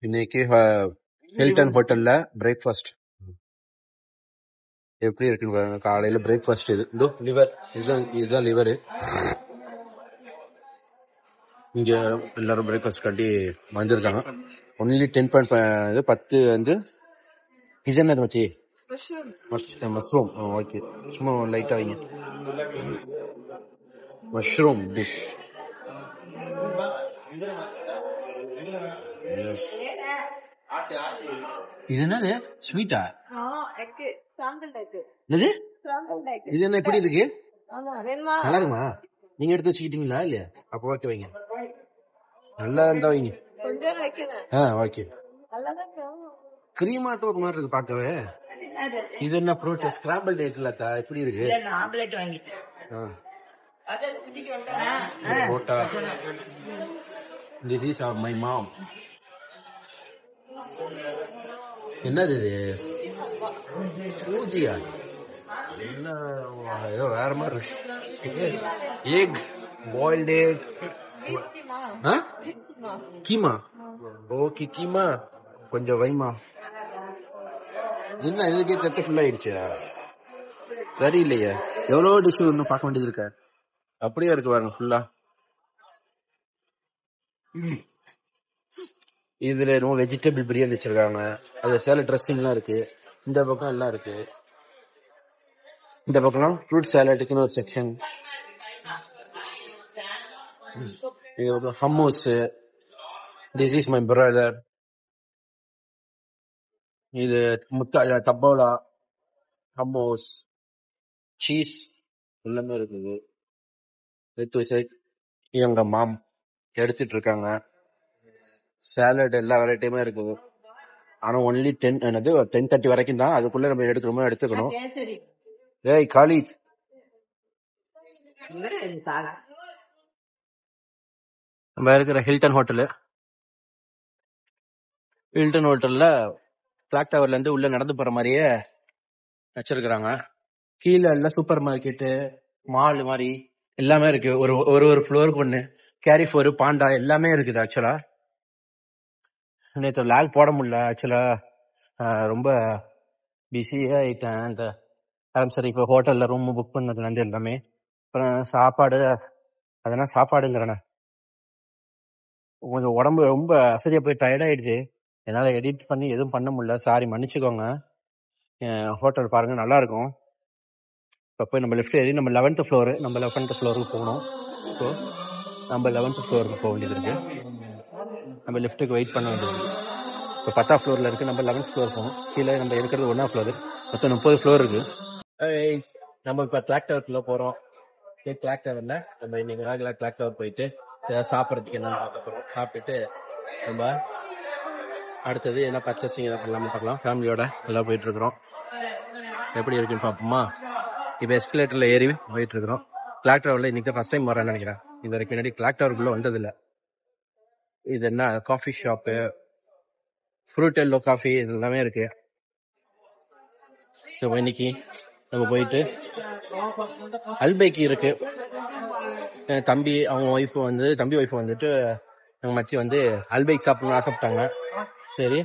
இன்னைக்கு ஹில்டன் ஹோட்டல்ல பிரேக்ஃபாஸ்ட் எப்படி இருக்குன்னு பாருங்க. காலையில பிரேக்ஃபாஸ்ட் இது இதோ லிவர், இதுதான் லிவரு. இங்க எல்லாரும் பிரேக்ஃபாஸ்ட் கட்டி வந்திருக்காங்க. ஒன்லி 10.5 10 வந்து இது என்னது மச்சி? மஷ்ரூம். ஓகே, சும்மா லைட்டா வைங்க. Mushroom dish. இது என்னது? ஸ்வீட்டா? என்னது? இது என்ன எப்படி இருக்கு? நல்லா இருக்குமா? நீங்க எடுத்து வச்சுக்கிட்டீங்களா இல்லையா? அப்போ ஓகே வைங்க. நல்லா இருந்தா வைங்க. ஓகே. கிரீமாட்டம் ஒரு மாதிரி இருக்கு பார்க்கவே. இது என்ன ஃப்ரூட்? ஸ்கிராம்பிள் எக் லத்தா எப்படி இருக்கு? ஆம்லெட் வாங்கிட்டேன். போட்டா திஸ் இஸ் மை மாம். என்னது இது? சூஜியா? என்ன ஏதோ வேற மாதிரி இருக்கு. Egg, boiled egg. Keema. Okay, keema கொஞ்சம் வைமா. என்ன இதுக்கே தட்டு ஃபுல் ஆயிடுச்சு? சரியில்லையே. எவ்வளோ டிஷ் இன்னும் பார்க்க வேண்டியது இருக்க. அப்படியே இருக்கு பாருங்க ஃபுல்லா. இதுல என்னமோ வெஜிடபிள் பிரியாணி வச்சிருக்காங்க. அது சேலட் ட்ரெஸ்ஸிங்லாம் இருக்கு. இந்த பக்கம் எல்லாம் இருக்கு. இந்த பக்கம் ஃப்ரூட் சாலட்டுக்குன்னு ஒரு செக்ஷன். இது பக்கம் hummus. This is my brother. இது தப்போலா, ஹம்மூஸ், சீஸ் எல்லாமே இருக்குது. எங்க மாம் எடுத்துட்டு இருக்காங்க. சாலட் எல்லா வெரைட்டியுமே இருக்குது. ஆனா ஒன்லி 10:30 வரைக்கும் தான். அதுக்குள்ள நம்ம எடுத்துக்கணும். ஏய் காலித், நம்ம இருக்கிற ஹில்டன் ஹோட்டல்ல கிளாக் டவர்ல இருந்து உள்ள நடந்து போற மாதிரியே வச்சிருக்கிறாங்க. கீழே எல்லாம் சூப்பர் மார்க்கெட்டு, மால் மாதிரி எல்லாமே இருக்கு. ஒரு ஃப்ளோருக்கு ஒண்ணு. கேரிஃபோர், பாண்டா எல்லாமே இருக்குது. ஆக்சுவலா நேற்று லாக் போட முடியல. ஆக்சுவலா ரொம்ப பிஸியா ஆயிட்டேன். சரி, இப்போ ஹோட்டல்ல ரூம் புக் பண்ணதுல இருந்து எல்லாமே. அப்புறம் சாப்பாடு, அதெல்லாம் சாப்பாடுங்கிறேன். கொஞ்சம் உடம்பு ரொம்ப அசதியா போய் டயர்ட் ஆயிடுச்சு. என்னால எடிட் பண்ணி எதுவும் பண்ண முடியல. சாரி, மன்னிச்சுக்கோங்க. ஹோட்டல் பாருங்க, நல்லா இருக்கும். இப்போ போய் நம்ம லிஃப்ட் ஏறி நம்ம 11th ஃப்ளோருக்கு போகணும். ஸோ நம்ம 11th ஃப்ளோருக்கு போக வேண்டியது இருக்கு. நம்ம லிஃப்ட்டுக்கு வெயிட் பண்ண வேண்டியது இருக்கு. இப்போ 10th ஃப்ளோர்ல இருக்கு. நம்ம 11th ஃப்ளோர் போகணும். கீழே நம்ம இருக்கிறது 1st ஃப்ளோர். மொத்தம் 30 ஃப்ளோர் இருக்கு. நம்ம இப்போ கிளாக் டவருக்குள்ள போறோம். கிளாக் டவர்ல நம்ம இன்னைக்கு கிளாக் டவர் போயிட்டு சாப்பிட்றதுக்கு என்ன பார்க்க போறோம். சாப்பிட்டுட்டு நம்ம அடுத்தது என்ன பர்ச்சேசிங் எல்லாமே பார்க்கலாம். ஃபேமிலியோட எல்லாம் போயிட்டு இருக்கிறோம். எப்படி இருக்குன்னு பார்ப்போமா? இப்போ எஸ்கலேட்டர்ல ஏறி போயிட்டு இருக்கிறோம். கிளாக் டவர்ல இன்னைக்கு தான் ஃபர்ஸ்ட் டைம் வரேன்னு நினைக்கிறேன். இது வரைக்கும் முன்னாடி கிளாக் டவருக்குள்ள வந்ததில்லை. இது என்ன coffee shop, fruit yellow coffee, இது எல்லாமே இருக்கு. இன்னைக்கு நம்ம போயிட்டு அல்பேக்கி இருக்கு. தம்பி ஒய்ஃப் வந்துட்டு எங்க மச்சி வந்து அல்பேக் சாப்பிடணும்னு ஆசைப்பட்டாங்க. சரி,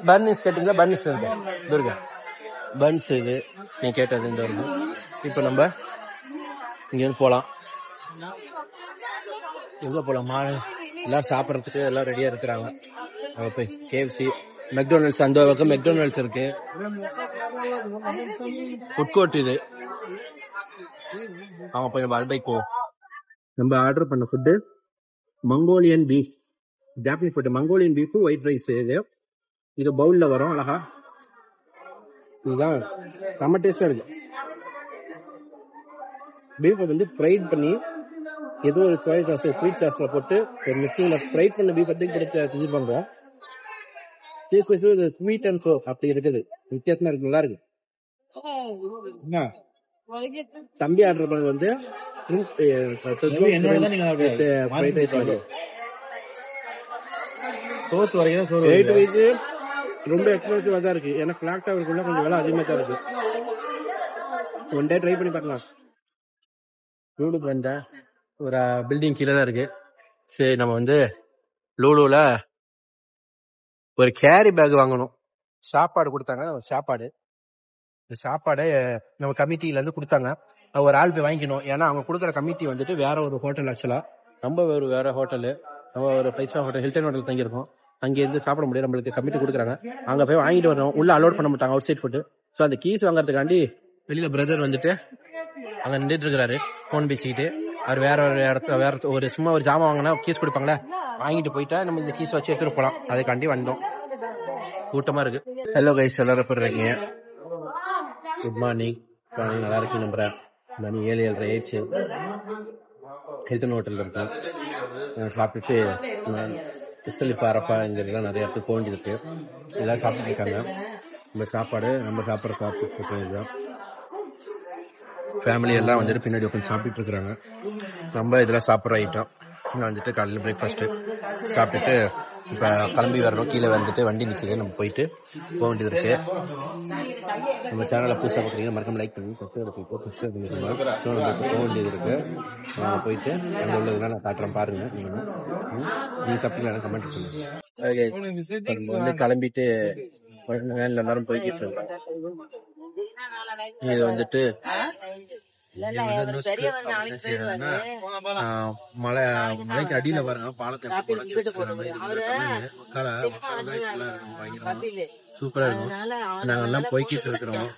பர்னிஸ் கேட்டீங்களா? பர்னிஸ் இருக்கு. பன்ஸ் இது நீ கேட்டது இந்த வருது. இப்போ நம்ம இங்கேருந்து போகலாம். எங்கே போகலாமா? எல்லாரும் சாப்பிட்றதுக்கு எல்லாம் ரெடியா இருக்கிறாங்க. அங்கே போய் கேஎஃப்சி, மெக்டொனால்ட்ஸ், அந்த பக்கம் மெக்டொனால்ட்ஸ் இருக்கு. ஃபுட் கோர்ட் இது. அவங்க போய் நம்ம அல்பைக் போவோம். நம்ம ஆர்டர் பண்ண food Mongolian beef, Japanese food. Mongolian beef, white rice. இது பவுல்ல வரும் அழகா. இதுதான் செம்ம டேஸ்டா இருக்கு. பீஃபை வந்து ஃப்ரைட் பண்ணி ஏதோ ஒரு சோயா சாஸ், ஸ்வீட் சாஸ்ல போட்டு ஒரு மிக்சிங்ல ஃப்ரைட் பண்ண பீஃப் பத்தி கிடைச்ச செஞ்சிருப்பாங்க. ஸ்வீட் அண்ட் சோர் அப்படி இருக்குது. வித்தியாசமா இருக்கு, நல்லா இருக்கு. தம்பி ஆர்டர் பண்ணது வந்து ரொம்ப எக்ஸ்பென்சிவா தான் இருக்கு. ஏன்னா கிளாக் டவருக்குள்ள கொஞ்சம் விலை அதிகமா தான் இருக்கு. ஒன் டே ட்ரை பண்ணி பார்க்கலாம். லூலுக்கு வந்த ஒரு பில்டிங் கீழே தான் இருக்கு. சரி, நம்ம வந்து லூலுல ஒரு கேரி பேக் வாங்கணும். சாப்பாடு கொடுத்தாங்க. சாப்பாடு இந்த சாப்பாடை நம்ம கமிட்டில இருந்து கொடுத்தாங்க. ஒரு ஆள் போய் வாங்கிக்கணும். ஏன்னா அவங்க கொடுக்குற கமிட்டி வந்துட்டு வேற ஒரு ஹோட்டல். ஆக்சுவலா நம்ம வேற ஹோட்டலு, நம்ம ஒரு 5 ஸ்டார் ஹோட்டல், ஹில்டன் ஹோட்டல் தங்கியிருக்கோம். அங்கேருந்து சாப்பிட முடியாது, நம்மளுக்கு கமிட்டி கொடுக்குறாங்க. அங்கே போய் வாங்கிட்டு வரணும். உள்ள அலோட் பண்ண மாட்டாங்க, அவுட் சைட் ஃபுட்டு. ஸோ அந்த கீஸ் வாங்குறதுக்காண்டி வெளியில பிரதர் வந்துட்டு அங்கே நின்றுட்டு இருக்கிறாரு ஃபோன் பேசிக்கிட்டு. அவர் வேற ஒரு இடத்துல வேற ஒரு சும்மா ஒரு ஜாமான் வாங்கினா கீஸ் கொடுப்பாங்களே, வாங்கிட்டு போயிட்டா நம்ம இந்த கீஸ் வச்சு எடுத்துட்டு போகலாம். அதுக்காண்டி வந்தோம். கூட்டமா இருக்கு. ஹலோ கைஸ், எல்லாரும் எப்படி இருக்கீங்க? Good morning. நல்லா இருக்கு. நம்புறேன். மணி 7:30 ஆயிடுச்சு. ஹில்டன் ஹோட்டல் இருக்கேன். சாப்பிட்டுட்டு கிறிஸ்தலிப்பா அரப்பாங்கிறதுலாம் நிறைய இடத்துக்கு போக வேண்டியது இருக்கு. எல்லாம் சாப்பிட்டு இருக்காங்க. நம்ம சாப்பாடு நம்ம சாப்பிட்ற இதுதான். ஃபேமிலி எல்லாம் வந்துட்டு பின்னாடி உட்காந்து சாப்பிட்டு இருக்கிறாங்க. நம்ம இதெல்லாம் சாப்பிட்ற ஐட்டம். நான் வந்துட்டு காலையில் பிரேக்ஃபாஸ்ட்டு சாப்பிட்டுட்டு இப்போ கிளம்பி வரணும். கீழே வந்துட்டு வண்டி நிற்கிது, நம்ம போயிட்டு போக வேண்டியது இருக்கு. நம்ம சேனலை புதுசாக பார்க்குறீங்க, மறக்காம லைக் பண்ணி சப்ஸ்கிரைப் பண்ணிக்கலாம். ஸோ நம்மளுக்கு போக வேண்டியது இருக்கு. போயிட்டு அங்கே உள்ளதுலாம் நான் காட்டுறேன், பாருங்க. நீங்கள் சாப்பிட்டீங்களா கமெண்ட் பண்ணுங்க. ஓகே, நம்ம வந்து கிளம்பிட்டு வேனில் எல்லாரும் போய்கிட்டு இருக்கோம். இது வந்துட்டு மலைக்கு அடியில பாருங்க, பாலத்தை சூப்பரா இருக்கும். நாங்க எல்லாம் போய்கிட்டு இருக்கிறோம்.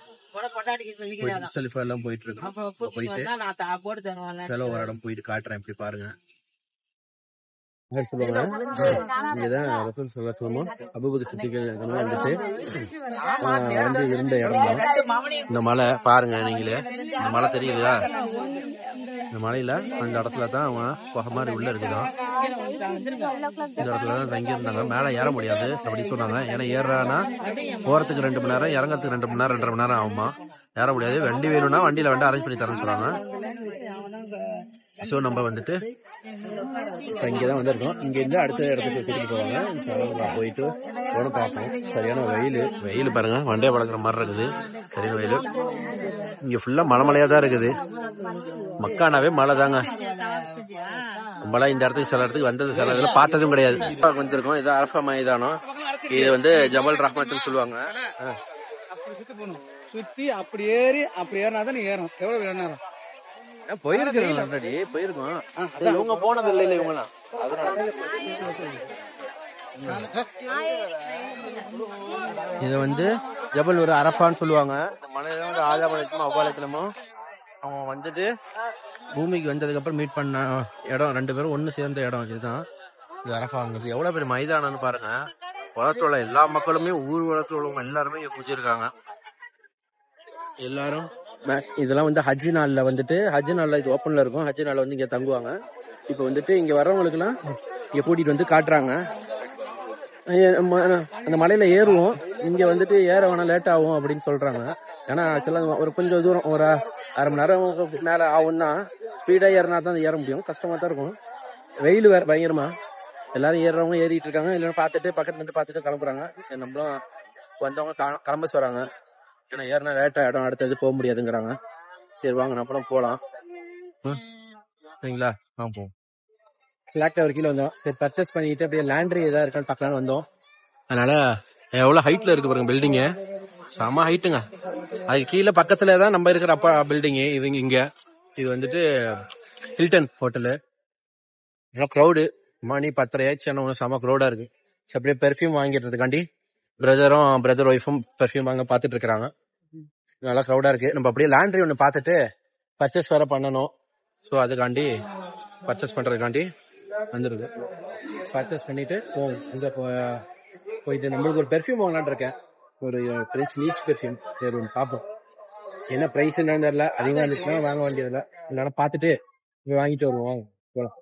எல்லாம் போயிட்டு இருக்கோம். போயிட்டு ஒரு இடம் போயிட்டு காட்டுறேன், இப்படி பாருங்க. சொல்லுவாங்க இங்கதான் ரசூல் ஸல்லல்லாஹு அலைஹி வஸல்லம் அபூபக்கர் சித்திகள் வந்துட்டு வந்து இருந்த இடம் தான் இந்த மலை. பாருங்க நீங்களே, இந்த மலை தெரியுதா? இந்த மலையில அந்த இடத்துல தான் அவன் புகை மாதிரி உள்ள இருக்குதான். இந்த இடத்துலதான் தங்கி இருந்தாங்க. மேல ஏற முடியாது அப்படி சொன்னாங்க. ஏன்னா ஏறானா போறதுக்கு 2 மணி நேரம், இறங்கறதுக்கு 2 மணி நேரம் 2.5 மணி நேரம் ஆகுமா. ஏற முடியாது. வண்டி வேணும்னா வண்டியில வந்து அரேஞ்ச் பண்ணி தரேன்னு சொன்னாங்க. ஸோ நம்ம வந்துட்டு இங்கதான் வந்திருக்கோம். இங்க இருந்து அடுத்த இடத்துக்கு கூட்டிட்டு போவாங்க. போயிட்டு உடனே பார்ப்போம். சரியான வெயில் பாருங்க, வண்டியை பழக்கிற மாதிரி இருக்குது. சரியான வெயில். இங்க ஃபுல்லா மலைமலையா தான் இருக்குது. மக்கானாவே மழை தாங்க. நம்மளா இந்த இடத்துக்கு சில இடத்துக்கு வந்தது, சில இடத்துல பார்த்ததும் கிடையாது. வந்திருக்கோம். இது அரஃபா மைதானம். இது வந்து ஜபல் ரஹ்மத்துன்னு சொல்லுவாங்க. சுத்தி அப்படி ஏறினாதான் நீ ஏறும். எவ்வளவு நேரம் போயிருக்கோம், ஆல்ரெடி போயிருக்கோம். இவங்க போனது இல்லை, இல்லை இவங்கலாம். இது வந்து ஜபல் ஒரு அரஃபான்னு சொல்லுவாங்க. மலையில வந்து ஆதாம் அலைஹிஸ்ஸலாம் அவ்வா அலைஹிஸ்ஸலாமும் அவங்க வந்துட்டு பூமிக்கு வந்ததுக்கு அப்புறம் மீட் பண்ண இடம், 2 பேரும் ஒண்ணு சேர்ந்த இடம். இதுதான் இது அரஃபாங்கிறது. எவ்வளவு பெரிய மைதானம்னு பாருங்க. உலகத்துல உள்ள எல்லா மக்களுமே, ஊர் உலகத்துல உள்ளவங்க எல்லாருமே இங்க குடிச்சிருக்காங்க. எல்லாரும் இதெல்லாம் வந்து ஹஜ் நாள்ல வந்துட்டு, ஹஜ் நாள்ல இது ஓப்பன்ல இருக்கும். ஹஜ் நாள்ல வந்து இங்க தங்குவாங்க. இப்ப வந்துட்டு இங்க வர்றவங்களுக்கு எல்லாம் இங்க கூட்டிட்டு வந்து காட்டுறாங்க. அந்த மலையில ஏறுவோம். இங்க வந்துட்டு ஏற வேணா லேட் ஆகும் அப்படின்னு சொல்றாங்க. ஏன்னா ஆக்சுவலா ஒரு கொஞ்சம் தூரம், ஒரு 1/2 மணி நேரம் மேல ஆகும்னா ஸ்பீடா ஏறினா தான் ஏற முடியும். கஷ்டமா தான் இருக்கும். வெயில் வேற பயங்கரமா. எல்லாரும் ஏறுறவங்க ஏறிட்டு இருக்காங்க. இல்லைன்னா பார்த்துட்டு பக்கத்துல இருந்து பார்த்துட்டு கிளம்புறாங்க. சரி, நம்மளும் வந்தவங்க கிளம்ப சொல்றாங்க. ஏன்னா ஏறினா லேட் ஆயிடும், அடுத்தது போக முடியாதுங்கிறாங்க. சரி வாங்க நம்மளும் போலாம். சரிங்களா? போவோம். பிளாக் டவர் கீழே வந்தோம். சரி பர்ச்சேஸ் பண்ணிட்டு அப்படியே லேண்ட்ரி ஏதாவது இருக்கான்னு பார்க்கலான்னு வந்தோம். அதனால எவ்வளவு ஹைட்ல இருக்கு பாருங்க பில்டிங்கு. செம ஹைட்டுங்க. அதுக்கு கீழே பக்கத்துல தான் நம்ம இருக்கிற அப்பா பில்டிங்கு. இது இங்க இது வந்துட்டு ஹில்டன் ஹோட்டலு. க்ரௌடு மணி 10:30 ஆயிடுச்சு. ஆனால் செம க்ரௌடா இருக்கு. அப்படியே பெர்ஃப்யூம் வாங்கிடுறதுக்காண்டி பிரதர் ஒய்ஃபும் பெர்ஃப்யூம் வாங்க பார்த்துட்டு இருக்கிறாங்க. நல்லா க்ரௌடா இருக்கு. நம்ம அப்படியே லாண்ட்ரி ஒன்று பார்த்துட்டு பர்ச்சேஸ் வேற பண்ணணும். ஸோ அதுக்காண்டி பர்ச்சேஸ் பண்றதுக்காண்டி வந்துருக்கு. பர்ச்சேஸ் பண்ணிட்டு அங்கே போயிட்டு நம்மளுக்கு ஒரு பெர்ஃப்யூம் வாங்கலான் இருக்கேன். ஒரு பிரெஞ்ச் நீச் பெர்ஃப்யூம். சரி ஒன்று பார்ப்போம். என்ன ப்ரைஸ் என்னன்னு தெரியல. அதிகமாக இருந்துச்சுன்னா வாங்க வேண்டியதில்லை. இல்லைன்னா பார்த்துட்டு வாங்கிட்டு வருவோம். வாங்க போகலாம்.